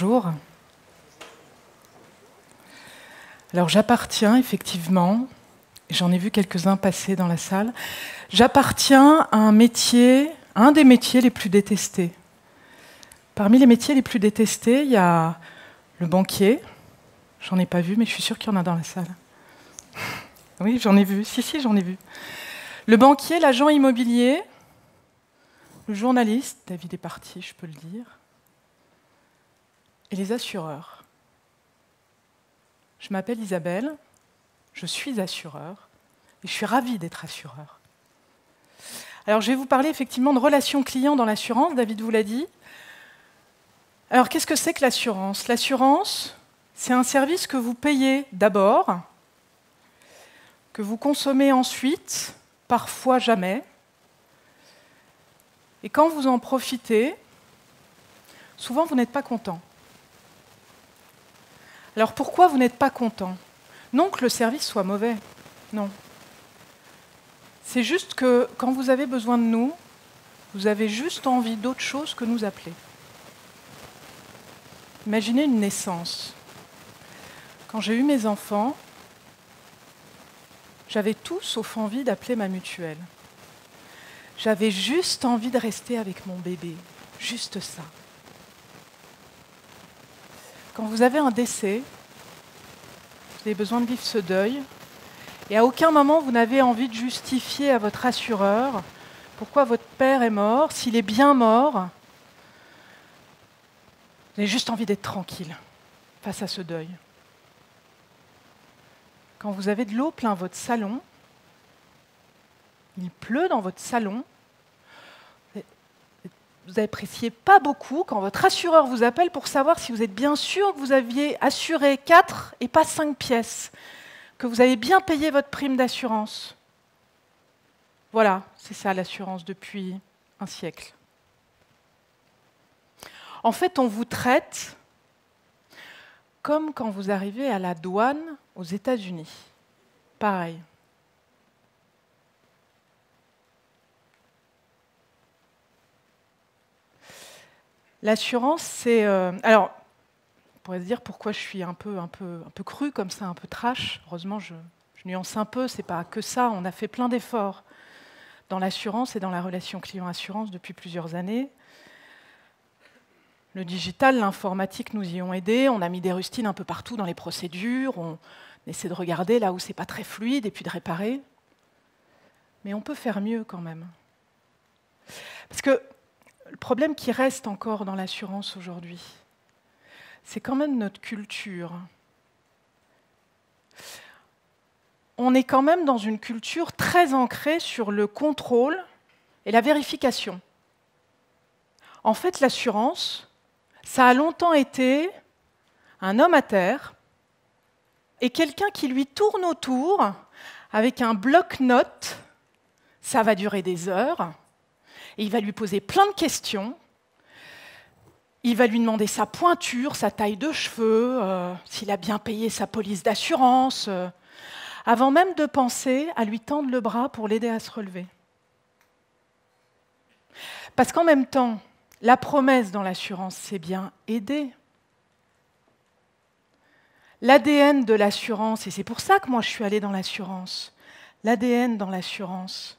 Bonjour. Alors j'appartiens effectivement, j'en ai vu quelques-uns passer dans la salle, j'appartiens à un métier, à un des métiers les plus détestés. Parmi les métiers les plus détestés, il y a le banquier. J'en ai pas vu, mais je suis sûre qu'il y en a dans la salle. Oui, j'en ai vu. Si, j'en ai vu. Le banquier, l'agent immobilier, le journaliste, David est parti, je peux le dire, et les assureurs. Je m'appelle Isabelle, je suis assureur, et je suis ravie d'être assureur. Alors, je vais vous parler effectivement de relations clients dans l'assurance, David vous l'a dit. Alors, qu'est-ce que c'est que l'assurance? L'assurance, c'est un service que vous payez d'abord, que vous consommez ensuite, parfois jamais. Et quand vous en profitez, souvent vous n'êtes pas content. Alors pourquoi vous n'êtes pas content? Non que le service soit mauvais, non. C'est juste que quand vous avez besoin de nous, vous avez juste envie d'autre chose que nous appeler. Imaginez une naissance. Quand j'ai eu mes enfants, j'avais tout sauf envie d'appeler ma mutuelle. J'avais juste envie de rester avec mon bébé, juste ça. Quand vous avez un décès, vous avez besoin de vivre ce deuil, et à aucun moment vous n'avez envie de justifier à votre assureur pourquoi votre père est mort, s'il est bien mort. Vous avez juste envie d'être tranquille face à ce deuil. Quand vous avez de l'eau plein votre salon, il pleut dans votre salon, vous n'appréciez pas beaucoup quand votre assureur vous appelle pour savoir si vous êtes bien sûr que vous aviez assuré 4 et pas 5 pièces, que vous avez bien payé votre prime d'assurance. Voilà, c'est ça l'assurance depuis un siècle. En fait, on vous traite comme quand vous arrivez à la douane aux États-Unis. Pareil. L'assurance, c'est... alors, on pourrait se dire pourquoi je suis un peu crue comme ça, un peu trash. Heureusement, je nuance un peu, c'est pas que ça. On a fait plein d'efforts dans l'assurance et dans la relation client-assurance depuis plusieurs années. Le digital, l'informatique nous y ont aidés. On a mis des rustines un peu partout dans les procédures. On essaie de regarder là où c'est pas très fluide et puis de réparer. Mais on peut faire mieux quand même. Parce que le problème qui reste encore dans l'assurance aujourd'hui, c'est quand même notre culture. On est quand même dans une culture très ancrée sur le contrôle et la vérification. En fait, l'assurance, ça a longtemps été un homme à terre et quelqu'un qui lui tourne autour avec un bloc-notes. Ça va durer des heures. Et il va lui poser plein de questions. Il va lui demander sa pointure, sa taille de cheveux, s'il a bien payé sa police d'assurance, avant même de penser à lui tendre le bras pour l'aider à se relever. Parce qu'en même temps, la promesse dans l'assurance, c'est bien aider. L'ADN de l'assurance, et c'est pour ça que moi je suis allée dans l'assurance, l'ADN dans l'assurance,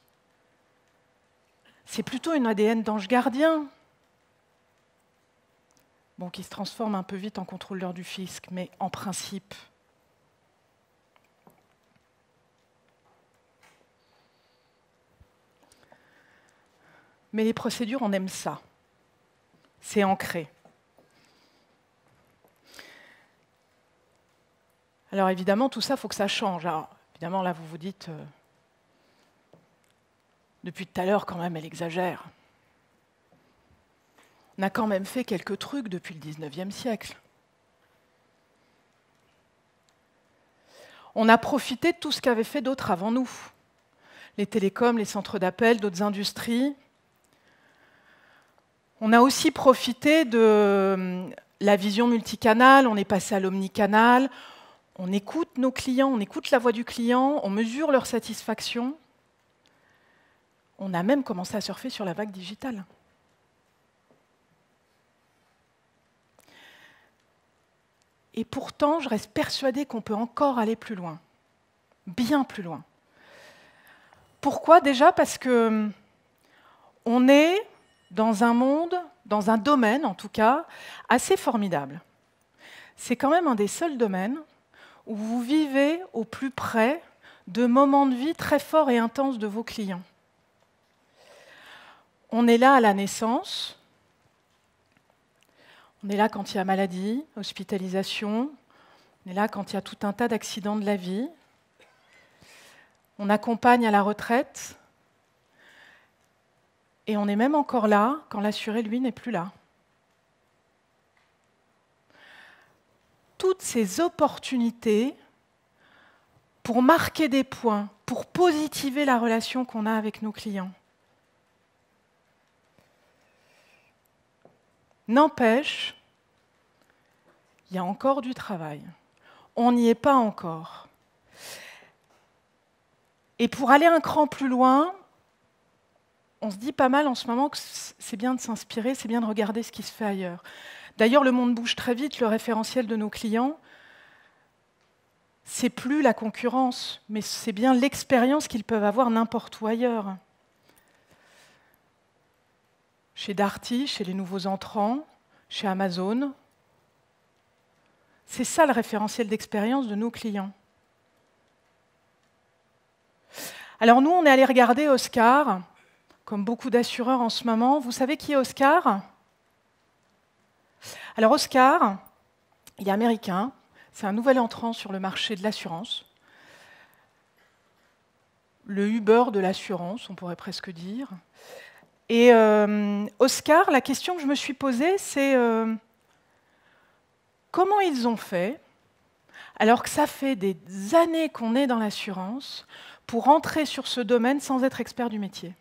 c'est plutôt une ADN d'ange gardien, bon, qui se transforme un peu vite en contrôleur du fisc, mais en principe. Mais les procédures, on aime ça. C'est ancré. Alors évidemment, tout ça, il faut que ça change. Alors, évidemment, là, vous vous dites, depuis tout à l'heure, quand même, elle exagère. On a quand même fait quelques trucs depuis le 19e siècle. On a profité de tout ce qu'avaient fait d'autres avant nous. Les télécoms, les centres d'appel, d'autres industries. On a aussi profité de la vision multicanale, on est passé à l'omnicanal, on écoute nos clients, on écoute la voix du client, on mesure leur satisfaction. On a même commencé à surfer sur la vague digitale. Et pourtant, je reste persuadée qu'on peut encore aller plus loin, bien plus loin. Pourquoi? Déjà parce que on est dans un monde, dans un domaine en tout cas, assez formidable. C'est quand même un des seuls domaines où vous vivez au plus près de moments de vie très forts et intenses de vos clients. On est là à la naissance, on est là quand il y a maladie, hospitalisation, on est là quand il y a tout un tas d'accidents de la vie, on accompagne à la retraite, et on est même encore là quand l'assuré, lui, n'est plus là. Toutes ces opportunités pour marquer des points, pour positiver la relation qu'on a avec nos clients. N'empêche, il y a encore du travail. On n'y est pas encore. Et pour aller un cran plus loin, on se dit pas mal en ce moment que c'est bien de s'inspirer, c'est bien de regarder ce qui se fait ailleurs. D'ailleurs, le monde bouge très vite, le référentiel de nos clients, c'est plus la concurrence, mais c'est bien l'expérience qu'ils peuvent avoir n'importe où ailleurs. Chez Darty, chez les nouveaux entrants, chez Amazon. C'est ça le référentiel d'expérience de nos clients. Alors nous, on est allé regarder Oscar, comme beaucoup d'assureurs en ce moment. Vous savez qui est Oscar? Alors Oscar, il est américain, c'est un nouvel entrant sur le marché de l'assurance. Le Uber de l'assurance, on pourrait presque dire. Et Oscar, la question que je me suis posée, c'est comment ils ont fait, alors que ça fait des années qu'on est dans l'assurance, pour entrer sur ce domaine sans être expert du métier.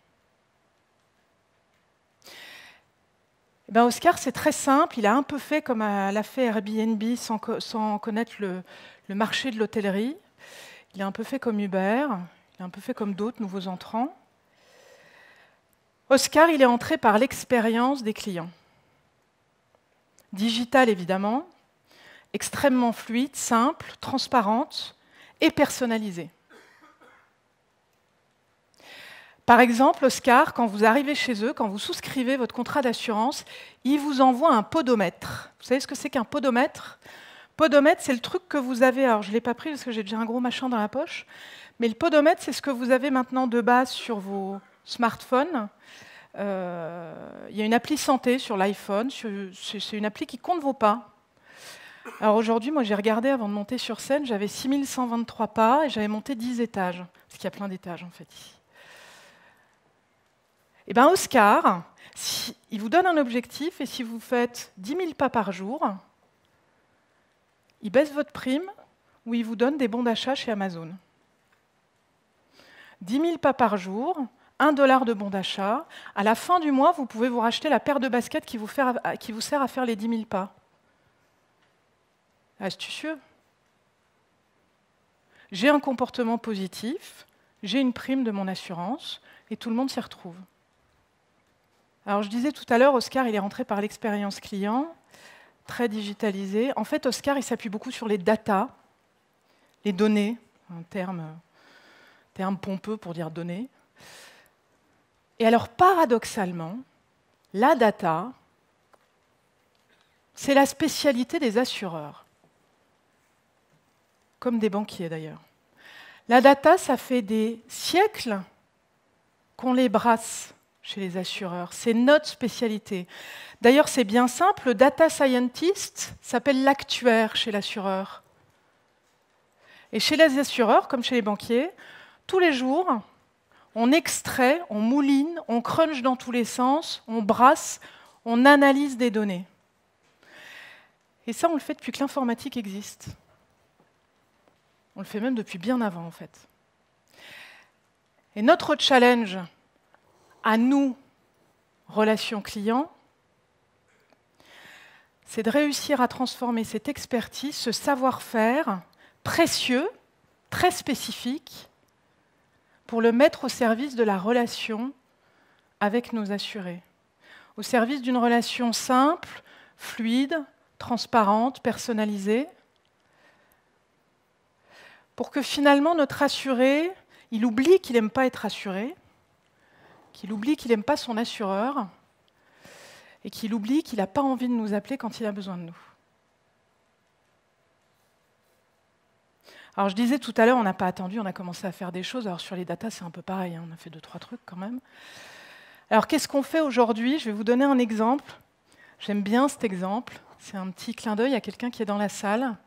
Eh bien, Oscar, c'est très simple, il a un peu fait comme l'a fait Airbnb sans connaître le marché de l'hôtellerie. Il a un peu fait comme Uber, il a un peu fait comme d'autres nouveaux entrants. Oscar, il est entré par l'expérience des clients. Digital, évidemment, extrêmement fluide, simple, transparente et personnalisée. Par exemple, Oscar, quand vous arrivez chez eux, quand vous souscrivez votre contrat d'assurance, ils vous envoient un podomètre. Vous savez ce que c'est qu'un podomètre? Podomètre, c'est le truc que vous avez, alors je ne l'ai pas pris parce que j'ai déjà un gros machin dans la poche, mais le podomètre, c'est ce que vous avez maintenant de base sur vos smartphones. Il y a une appli santé sur l'iPhone, c'est une appli qui compte vos pas. Alors aujourd'hui, moi j'ai regardé avant de monter sur scène, j'avais 6123 pas et j'avais monté 10 étages, parce qu'il y a plein d'étages en fait. Et bien Oscar, il vous donne un objectif et si vous faites 10 000 pas par jour, il baisse votre prime ou il vous donne des bons d'achat chez Amazon. 10 000 pas par jour, 1 $ de bon d'achat. À la fin du mois, vous pouvez vous racheter la paire de baskets qui vous sert à faire les 10 000 pas. Astucieux. J'ai un comportement positif, j'ai une prime de mon assurance et tout le monde s'y retrouve. Alors je disais tout à l'heure, Oscar, il est rentré par l'expérience client, très digitalisé. En fait, Oscar, il s'appuie beaucoup sur les data, les données, un terme pompeux pour dire données. Et alors, paradoxalement, la data, c'est la spécialité des assureurs, comme des banquiers d'ailleurs. La data, ça fait des siècles qu'on les brasse chez les assureurs. C'est notre spécialité. D'ailleurs, c'est bien simple, le data scientist s'appelle l'actuaire chez l'assureur. Et chez les assureurs, comme chez les banquiers, tous les jours, on extrait, on mouline, on crunch dans tous les sens, on brasse, on analyse des données. Et ça, on le fait depuis que l'informatique existe. On le fait même depuis bien avant, en fait. Et notre challenge à nous, relations clients, c'est de réussir à transformer cette expertise, ce savoir-faire précieux, très spécifique, pour le mettre au service de la relation avec nos assurés, au service d'une relation simple, fluide, transparente, personnalisée, pour que finalement notre assuré, il oublie qu'il n'aime pas être assuré, qu'il oublie qu'il n'aime pas son assureur, et qu'il oublie qu'il n'a pas envie de nous appeler quand il a besoin de nous. Alors je disais tout à l'heure, on n'a pas attendu, on a commencé à faire des choses. Alors sur les datas, c'est un peu pareil, hein, on a fait 2-3 trucs quand même. Alors qu'est-ce qu'on fait aujourd'hui? Je vais vous donner un exemple. J'aime bien cet exemple. C'est un petit clin d'œil à quelqu'un qui est dans la salle.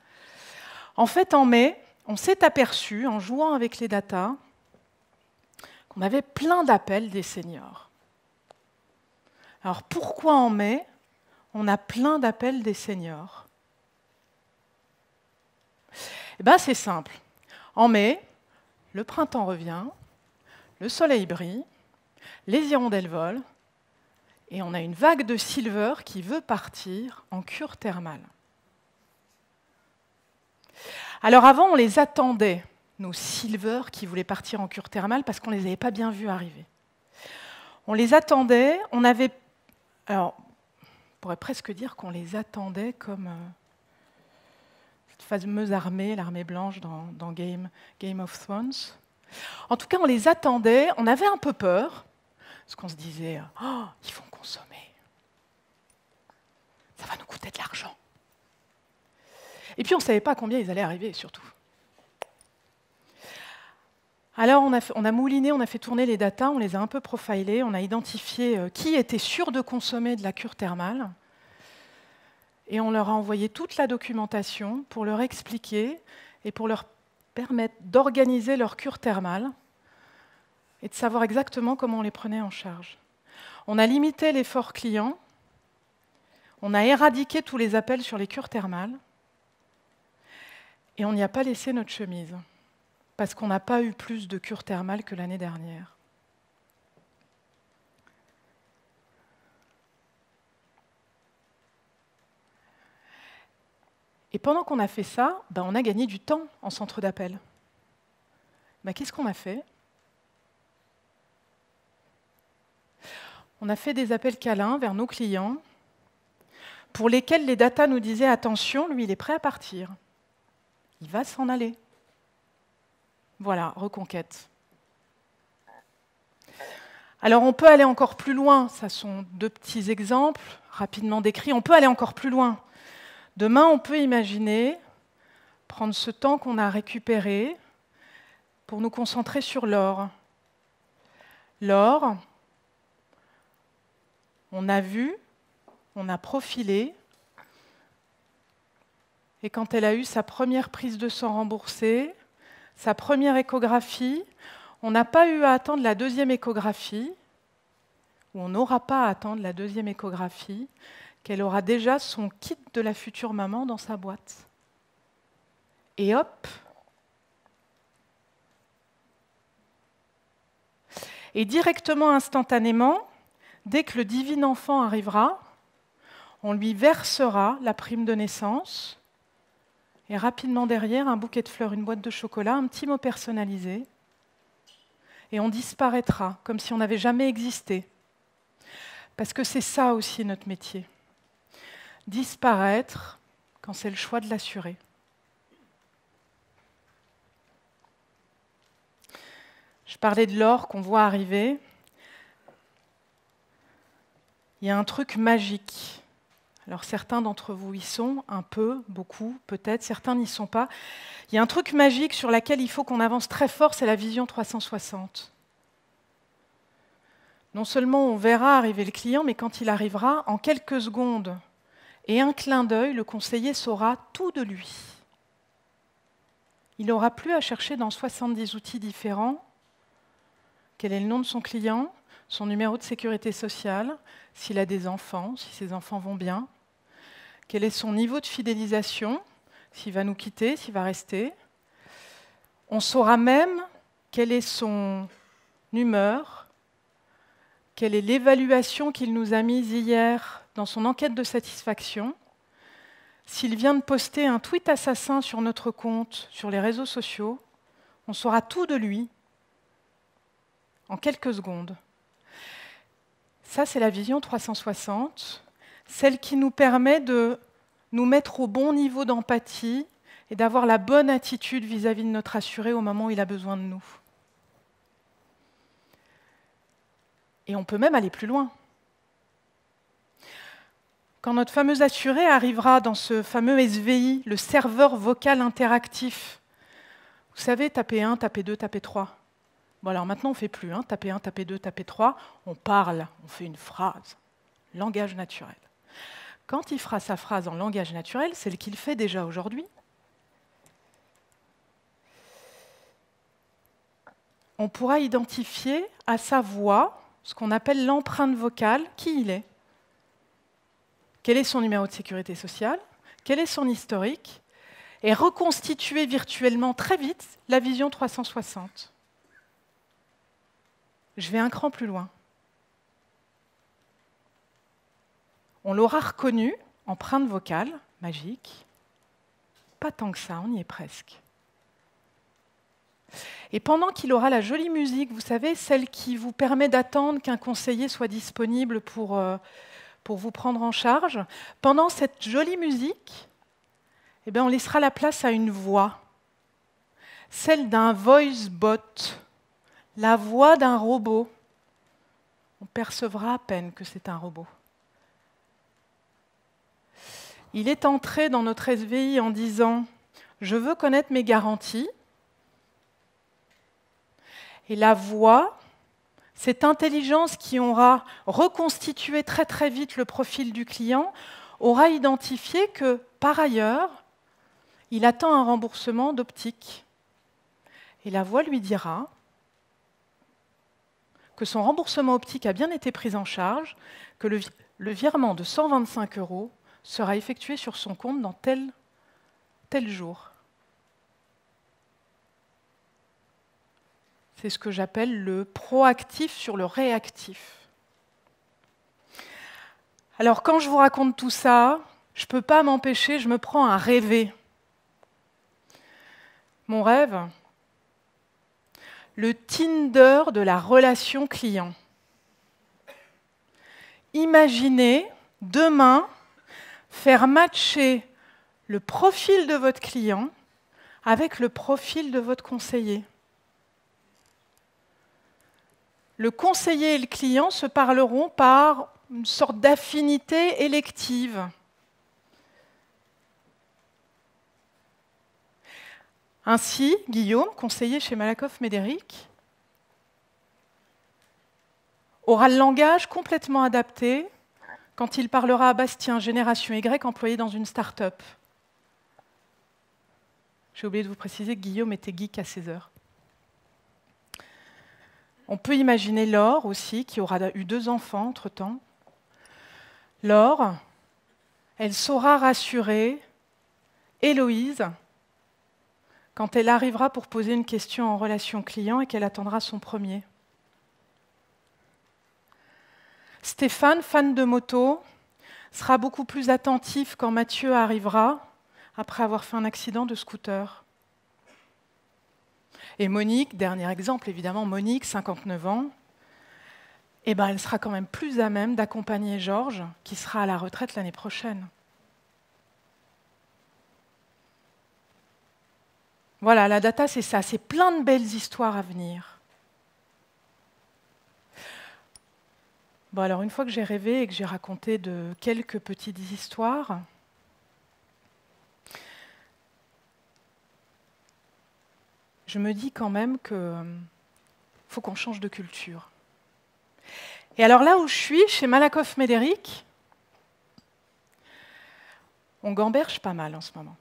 En fait, en mai, on s'est aperçu, en jouant avec les datas, qu'on avait plein d'appels des seniors. Alors pourquoi en mai, on a plein d'appels des seniors? Eh bien, c'est simple. En mai, le printemps revient, le soleil brille, les hirondelles volent, et on a une vague de silver qui veut partir en cure thermale. Alors avant, on les attendait, nos silver qui voulaient partir en cure thermale, parce qu'on ne les avait pas bien vus arriver. On les attendait, on avait... Alors, on pourrait presque dire qu'on les attendait comme cette fameuse armée, l'armée blanche dans Game of Thrones. En tout cas, on les attendait, on avait un peu peur, parce qu'on se disait « Oh, ils vont consommer. Ça va nous coûter de l'argent. » Et puis, on ne savait pas combien ils allaient arriver, surtout. Alors, on a mouliné, on a fait tourner les datas, on les a un peu profilés, on a identifié qui était sûr de consommer de la cure thermale, et on leur a envoyé toute la documentation pour leur expliquer et pour leur permettre d'organiser leur cure thermale et de savoir exactement comment on les prenait en charge. On a limité l'effort client, on a éradiqué tous les appels sur les cures thermales, et on n'y a pas laissé notre chemise. Parce qu'on n'a pas eu plus de cure thermale que l'année dernière. Et pendant qu'on a fait ça, on a gagné du temps en centre d'appel. Qu'est-ce qu'on a fait? On a fait des appels câlins vers nos clients pour lesquels les datas nous disaient « Attention, lui, il est prêt à partir. Il va s'en aller. » Voilà, reconquête. Alors on peut aller encore plus loin, ça sont 2 petits exemples rapidement décrits, on peut aller encore plus loin. Demain, on peut imaginer prendre ce temps qu'on a récupéré pour nous concentrer sur l'or. L'or, on a vu, on a profilé, et quand elle a eu sa première prise de sang remboursée, sa première échographie, on n'a pas eu à attendre la 2e échographie, ou on n'aura pas à attendre la 2e échographie, qu'elle aura déjà son kit de la future maman dans sa boîte. Et hop! Et directement, instantanément, dès que le divin enfant arrivera, on lui versera la prime de naissance, et rapidement derrière, un bouquet de fleurs, une boîte de chocolat, un petit mot personnalisé. Et on disparaîtra, comme si on n'avait jamais existé. Parce que c'est ça aussi notre métier. Disparaître quand c'est le choix de l'assuré. Je parlais de l'or qu'on voit arriver. Il y a un truc magique. Alors certains d'entre vous y sont, un peu, beaucoup, peut-être, certains n'y sont pas. Il y a un truc magique sur lequel il faut qu'on avance très fort, c'est la vision 360. Non seulement on verra arriver le client, mais quand il arrivera, en quelques secondes et un clin d'œil, le conseiller saura tout de lui. Il n'aura plus à chercher dans 70 outils différents quel est le nom de son client, son numéro de sécurité sociale, s'il a des enfants, si ses enfants vont bien, quel est son niveau de fidélisation, s'il va nous quitter, s'il va rester. On saura même quelle est son humeur, quelle est l'évaluation qu'il nous a mise hier dans son enquête de satisfaction, s'il vient de poster un tweet assassin sur notre compte, sur les réseaux sociaux, on saura tout de lui en quelques secondes. Ça, c'est la vision 360, celle qui nous permet de nous mettre au bon niveau d'empathie et d'avoir la bonne attitude vis-à-vis de notre assuré au moment où il a besoin de nous. Et on peut même aller plus loin. Quand notre fameux assuré arrivera dans ce fameux SVI, le serveur vocal interactif, vous savez, taper 1, taper 2, taper 3. Bon alors maintenant on ne fait plus, taper 1, taper 2, taper 3, on parle, on fait une phrase, langage naturel. Quand il fera sa phrase en langage naturel, celle qu'il fait déjà aujourd'hui, on pourra identifier à sa voix ce qu'on appelle l'empreinte vocale, qui il est. Quel est son numéro de sécurité sociale? Quel est son historique? Et reconstituer virtuellement très vite la vision 360. Je vais un cran plus loin. On l'aura reconnu, empreinte vocale, magique. Pas tant que ça, on y est presque. Et pendant qu'il aura la jolie musique, vous savez, celle qui vous permet d'attendre qu'un conseiller soit disponible pour vous prendre en charge, pendant cette jolie musique, eh bien, on laissera la place à une voix, celle d'un voice bot, la voix d'un robot. On percevra à peine que c'est un robot. Il est entré dans notre SVI en disant « Je veux connaître mes garanties ». Et la voix, cette intelligence qui aura reconstitué très très vite le profil du client, aura identifié que, par ailleurs, il attend un remboursement d'optique. Et la voix lui dira que son remboursement optique a bien été pris en charge, que le virement de 125 € sera effectué sur son compte dans tel jour. C'est ce que j'appelle le proactif sur le réactif. Alors quand je vous raconte tout ça, je ne peux pas m'empêcher, je me prends à rêver. Mon rêve, le Tinder de la relation client. Imaginez demain faire matcher le profil de votre client avec le profil de votre conseiller. Le conseiller et le client se parleront par une sorte d'affinité élective. Ainsi, Guillaume, conseiller chez Malakoff Médéric, aura le langage complètement adapté quand il parlera à Bastien, génération Y, employé dans une start-up. J'ai oublié de vous préciser que Guillaume était geek à 16 heures. On peut imaginer Laure aussi, qui aura eu 2 enfants entre-temps. Laure, elle saura rassurer Héloïse quand elle arrivera pour poser une question en relation client et qu'elle attendra son premier. Stéphane, fan de moto, sera beaucoup plus attentif quand Mathieu arrivera après avoir fait un accident de scooter. Et Monique, dernier exemple évidemment, Monique, 59 ans, elle sera quand même plus à même d'accompagner Georges, qui sera à la retraite l'année prochaine. Voilà, la data c'est ça, c'est plein de belles histoires à venir. Bon alors une fois que j'ai rêvé et que j'ai raconté de quelques petites histoires, je me dis quand même qu'il faut qu'on change de culture. Et alors là où je suis, chez Malakoff Médéric, on gamberge pas mal en ce moment.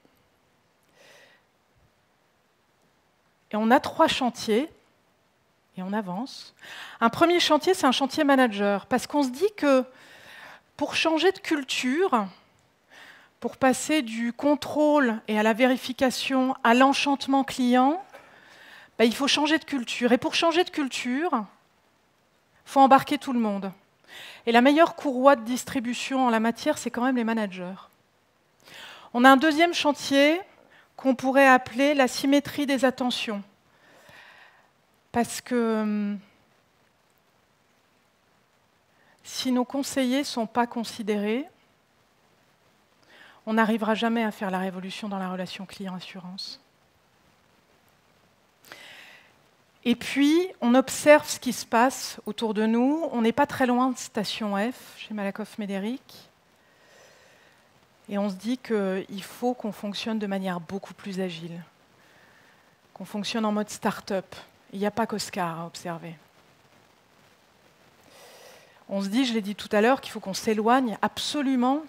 Et on a 3 chantiers, et on avance. Un premier chantier, c'est un chantier manager, parce qu'on se dit que pour changer de culture, pour passer du contrôle et à la vérification à l'enchantement client, il faut changer de culture. Et pour changer de culture, il faut embarquer tout le monde. Et la meilleure courroie de distribution en la matière, c'est quand même les managers. On a un deuxième chantier qu'on pourrait appeler la symétrie des attentions. Parce que si nos conseillers ne sont pas considérés, on n'arrivera jamais à faire la révolution dans la relation client-assurance. Et puis, on observe ce qui se passe autour de nous. On n'est pas très loin de Station F, chez Malakoff Médéric. Et on se dit qu'il faut qu'on fonctionne de manière beaucoup plus agile, qu'on fonctionne en mode start-up. Il n'y a pas qu'Oscar à observer. On se dit, je l'ai dit tout à l'heure, qu'il faut qu'on s'éloigne absolument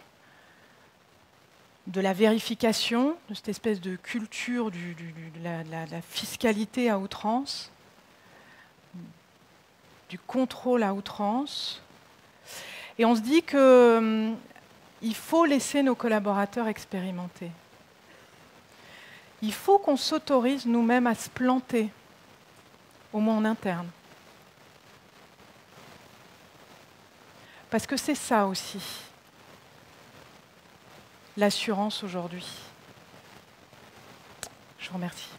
de la vérification, de cette espèce de culture de la fiscalité à outrance, du contrôle à outrance. Et on se dit qu'il faut laisser nos collaborateurs expérimenter. Il faut qu'on s'autorise nous-mêmes à se planter, au moins en interne. Parce que c'est ça aussi, l'assurance aujourd'hui. Je vous remercie.